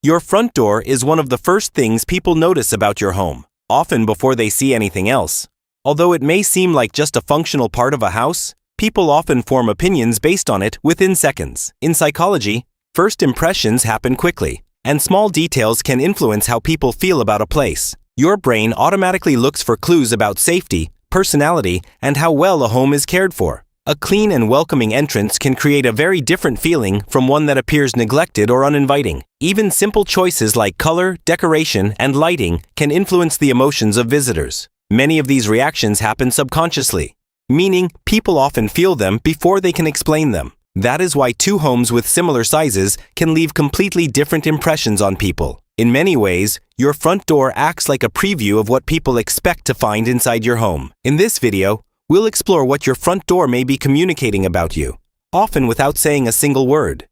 Your front door is one of the first things people notice about your home, often before they see anything else. Although it may seem like just a functional part of a house, people often form opinions based on it within seconds. In psychology, first impressions happen quickly, and small details can influence how people feel about a place. Your brain automatically looks for clues about safety, personality, and how well a home is cared for. A clean and welcoming entrance can create a very different feeling from one that appears neglected or uninviting. Even simple choices like color, decoration, and lighting can influence the emotions of visitors. Many of these reactions happen subconsciously, meaning people often feel them before they can explain them. That is why two homes with similar sizes can leave completely different impressions on people. In many ways, your front door acts like a preview of what people expect to find inside your home. In this video, we'll explore what your front door may be communicating about you, often without saying a single word.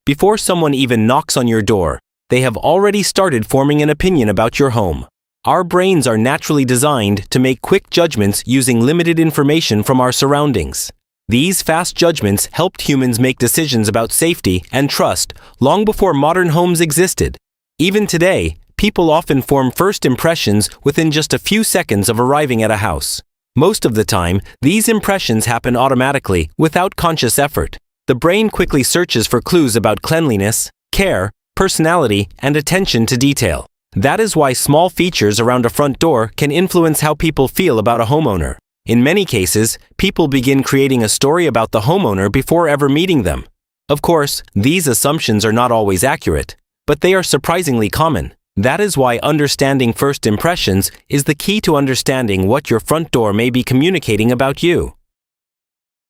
Before someone even knocks on your door, they have already started forming an opinion about your home. Our brains are naturally designed to make quick judgments using limited information from our surroundings. These fast judgments helped humans make decisions about safety and trust long before modern homes existed. Even today, people often form first impressions within just a few seconds of arriving at a house. Most of the time, these impressions happen automatically, without conscious effort. The brain quickly searches for clues about cleanliness, care, personality, and attention to detail. That is why small features around a front door can influence how people feel about a homeowner. In many cases, people begin creating a story about the homeowner before ever meeting them. Of course, these assumptions are not always accurate, but they are surprisingly common. That is why understanding first impressions is the key to understanding what your front door may be communicating about you.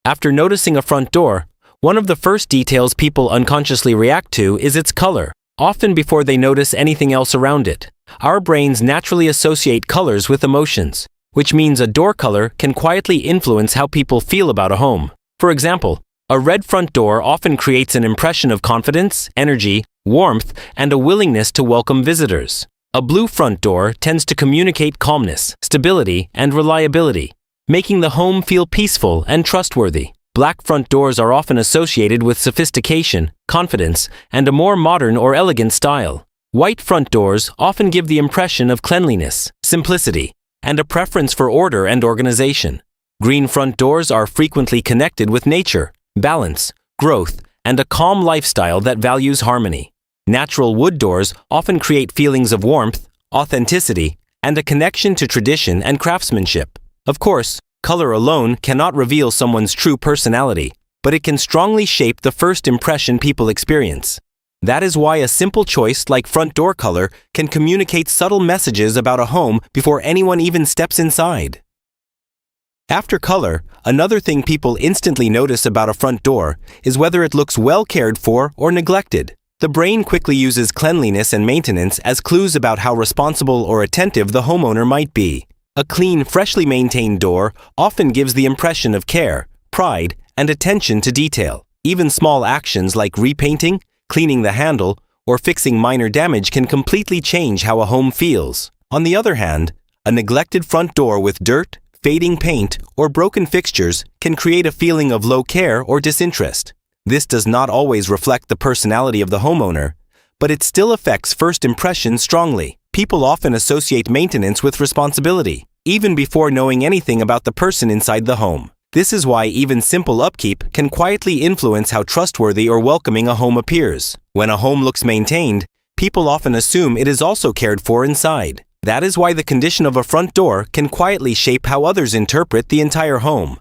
After noticing a front door, one of the first details people unconsciously react to is its color, often before they notice anything else around it. Our brains naturally associate colors with emotions, which means a door color can quietly influence how people feel about a home. For example, a red front door often creates an impression of confidence, energy, warmth, and a willingness to welcome visitors. A blue front door tends to communicate calmness, stability, and reliability, making the home feel peaceful and trustworthy. Black front doors are often associated with sophistication, confidence, and a more modern or elegant style. White front doors often give the impression of cleanliness, simplicity, and a preference for order and organization. Green front doors are frequently connected with nature, balance, growth, and a calm lifestyle that values harmony. Natural wood doors often create feelings of warmth, authenticity, and a connection to tradition and craftsmanship. Of course, color alone cannot reveal someone's true personality, but it can strongly shape the first impression people experience. That is why a simple choice like front door color can communicate subtle messages about a home before anyone even steps inside. After color, another thing people instantly notice about a front door is whether it looks well cared for or neglected. The brain quickly uses cleanliness and maintenance as clues about how responsible or attentive the homeowner might be. A clean, freshly maintained door often gives the impression of care, pride, and attention to detail. Even small actions like repainting, cleaning the handle, or fixing minor damage can completely change how a home feels. On the other hand, a neglected front door with dirt, fading paint, or broken fixtures can create a feeling of low care or disinterest. This does not always reflect the personality of the homeowner, but it still affects first impressions strongly. People often associate maintenance with responsibility, even before knowing anything about the person inside the home. This is why even simple upkeep can quietly influence how trustworthy or welcoming a home appears. When a home looks maintained, people often assume it is also cared for inside. That is why the condition of a front door can quietly shape how others interpret the entire home.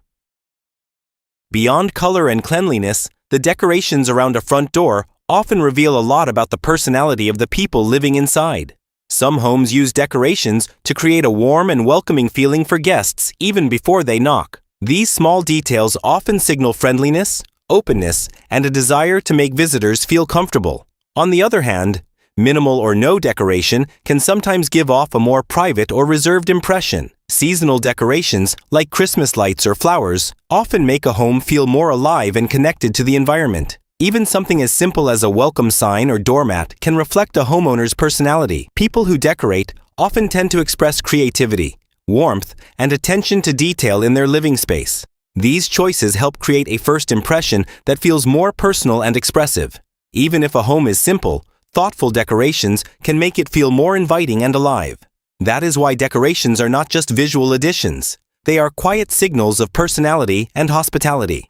Beyond color and cleanliness, the decorations around a front door often reveal a lot about the personality of the people living inside. Some homes use decorations to create a warm and welcoming feeling for guests even before they knock. These small details often signal friendliness, openness, and a desire to make visitors feel comfortable. On the other hand, minimal or no decoration can sometimes give off a more private or reserved impression. Seasonal decorations, like Christmas lights or flowers, often make a home feel more alive and connected to the environment. Even something as simple as a welcome sign or doormat can reflect a homeowner's personality. People who decorate often tend to express creativity, warmth, and attention to detail in their living space. These choices help create a first impression that feels more personal and expressive. Even if a home is simple, Thoughtful decorations can make it feel more inviting and alive. That is why decorations are not just visual additions. They are quiet signals of personality and hospitality.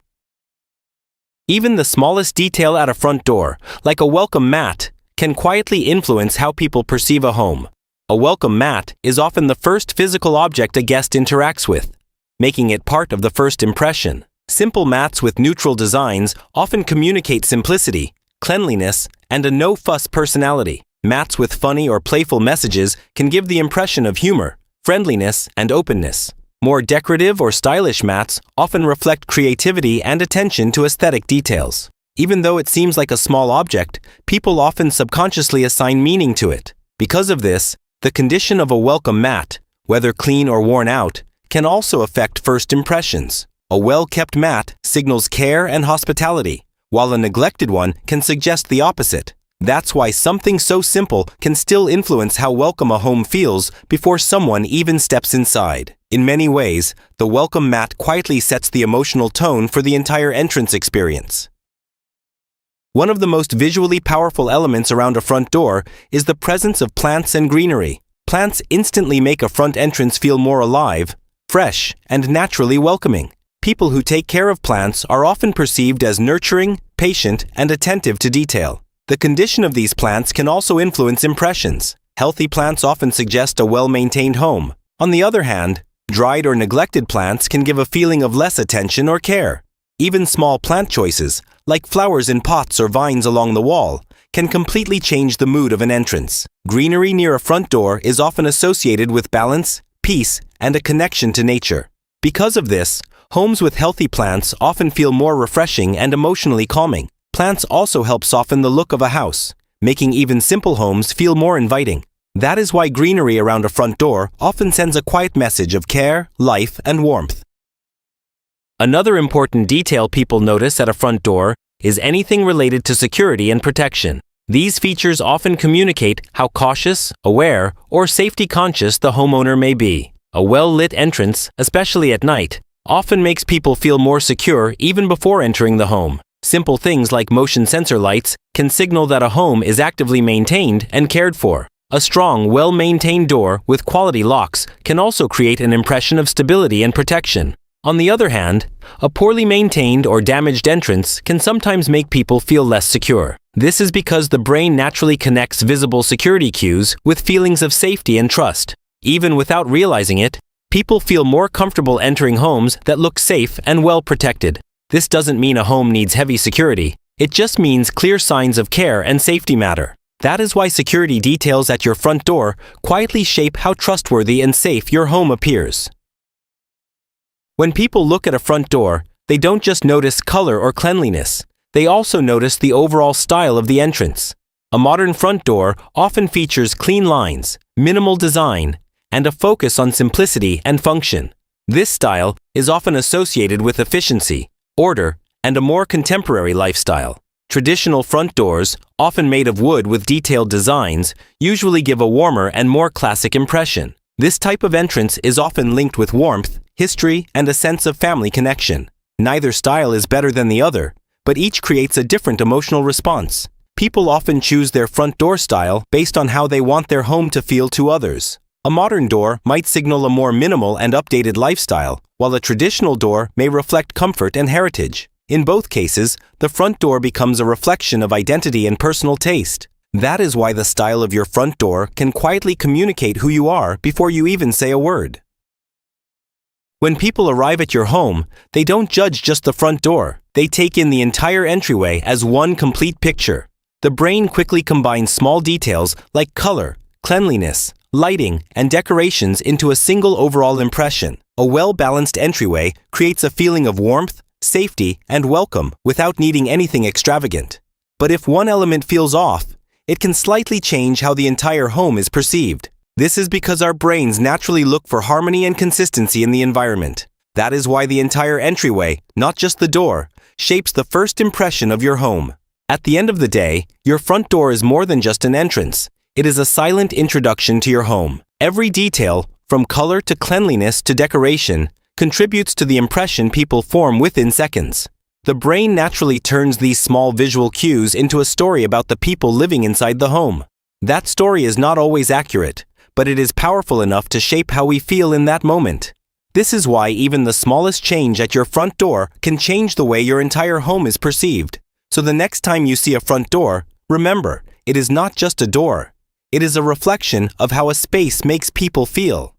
Even the smallest detail at a front door, like a welcome mat, can quietly influence how people perceive a home. A welcome mat is often the first physical object a guest interacts with, making it part of the first impression. Simple mats with neutral designs often communicate simplicity, cleanliness, and a no-fuss personality. Mats with funny or playful messages can give the impression of humor, friendliness, and openness. More decorative or stylish mats often reflect creativity and attention to aesthetic details. Even though it seems like a small object, people often subconsciously assign meaning to it. Because of this, the condition of a welcome mat, whether clean or worn out, can also affect first impressions. A well-kept mat signals care and hospitality, while a neglected one can suggest the opposite. That's why something so simple can still influence how welcome a home feels before someone even steps inside. In many ways, the welcome mat quietly sets the emotional tone for the entire entrance experience. One of the most visually powerful elements around a front door is the presence of plants and greenery. Plants instantly make a front entrance feel more alive, fresh, and naturally welcoming. People who take care of plants are often perceived as nurturing, patient, and attentive to detail. The condition of these plants can also influence impressions. Healthy plants often suggest a well-maintained home. On the other hand, dried or neglected plants can give a feeling of less attention or care. Even small plant choices, like flowers in pots or vines along the wall, can completely change the mood of an entrance. Greenery near a front door is often associated with balance, peace, and a connection to nature. Because of this, homes with healthy plants often feel more refreshing and emotionally calming. Plants also help soften the look of a house, making even simple homes feel more inviting. That is why greenery around a front door often sends a quiet message of care, life, and warmth. Another important detail people notice at a front door is anything related to security and protection. These features often communicate how cautious, aware, or safety-conscious the homeowner may be. A well-lit entrance, especially at night, often makes people feel more secure even before entering the home. Simple things like motion sensor lights can signal that a home is actively maintained and cared for. A strong, well-maintained door with quality locks can also create an impression of stability and protection. On the other hand, a poorly maintained or damaged entrance can sometimes make people feel less secure. This is because the brain naturally connects visible security cues with feelings of safety and trust. Even without realizing it, people feel more comfortable entering homes that look safe and well protected. This doesn't mean a home needs heavy security. It just means clear signs of care and safety matter. That is why security details at your front door quietly shape how trustworthy and safe your home appears. When people look at a front door, they don't just notice color or cleanliness. They also notice the overall style of the entrance. A modern front door often features clean lines, minimal design, and a focus on simplicity and function. This style is often associated with efficiency, order, and a more contemporary lifestyle. Traditional front doors, often made of wood with detailed designs, usually give a warmer and more classic impression. This type of entrance is often linked with warmth, history, and a sense of family connection. Neither style is better than the other, but each creates a different emotional response. People often choose their front door style based on how they want their home to feel to others. A modern door might signal a more minimal and updated lifestyle, while a traditional door may reflect comfort and heritage. In both cases, the front door becomes a reflection of identity and personal taste. That is why the style of your front door can quietly communicate who you are before you even say a word. When people arrive at your home, they don't judge just the front door. They take in the entire entryway as one complete picture. The brain quickly combines small details like color, cleanliness, lighting, and decorations into a single overall impression. A well-balanced entryway creates a feeling of warmth, safety, and welcome without needing anything extravagant. But if one element feels off, it can slightly change how the entire home is perceived. This is because our brains naturally look for harmony and consistency in the environment. That is why the entire entryway, not just the door, shapes the first impression of your home. At the end of the day, your front door is more than just an entrance. It is a silent introduction to your home. Every detail, from color to cleanliness to decoration, contributes to the impression people form within seconds. The brain naturally turns these small visual cues into a story about the people living inside the home. That story is not always accurate, but it is powerful enough to shape how we feel in that moment. This is why even the smallest change at your front door can change the way your entire home is perceived. So the next time you see a front door, remember, it is not just a door. It is a reflection of how a space makes people feel.